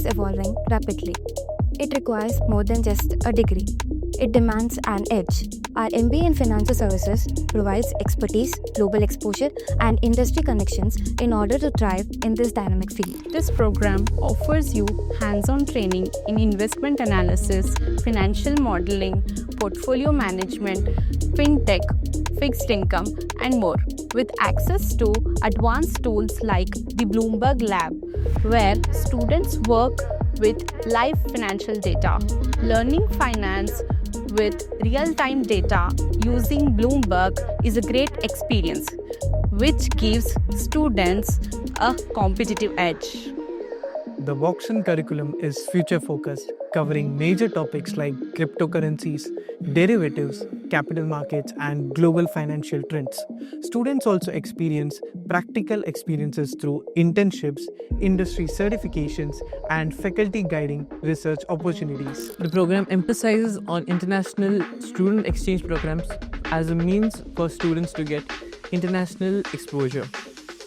is evolving rapidly. It requires more than just a degree. It demands an edge. Our MBA in Financial Services provides expertise, global exposure, and industry connections in order to thrive in this dynamic field. This program offers you hands-on training in investment analysis, financial modeling, portfolio management, fintech, fixed income, and more, with access to advanced tools like the Bloomberg Lab, where students work with live financial data, learning finance with real-time data using Bloomberg is a great experience, which gives students a competitive edge. The Woxsen curriculum is future-focused, covering major topics like cryptocurrencies, derivatives, capital markets, and global financial trends. Students also experience practical experiences through internships, industry certifications, and faculty guiding research opportunities. The program emphasizes on international student exchange programs as a means for students to get international exposure.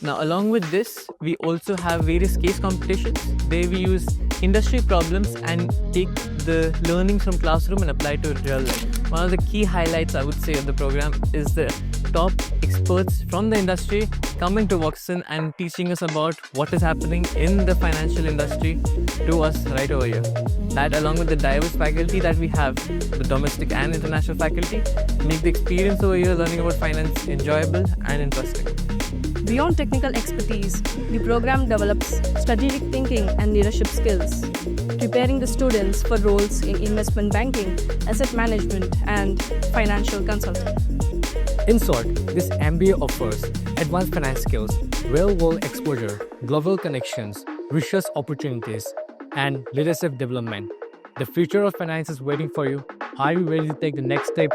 Now, along with this, we also have various case competitions where we use industry problems and take the learnings from classroom and apply to real life. One of the key highlights, I would say, of the program is the top experts from the industry coming to Woxsen and teaching us about what is happening in the financial industry to us right over here. That, along with the diverse faculty that we have, the domestic and international faculty, make the experience over here learning about finance enjoyable and interesting. Beyond technical expertise, the program develops strategic thinking and leadership skills, preparing the students for roles in investment banking, asset management, and financial consulting. In short, this MBA offers advanced finance skills, real-world exposure, global connections, research opportunities, and leadership development. The future of finance is waiting for you. Are you ready to take the next step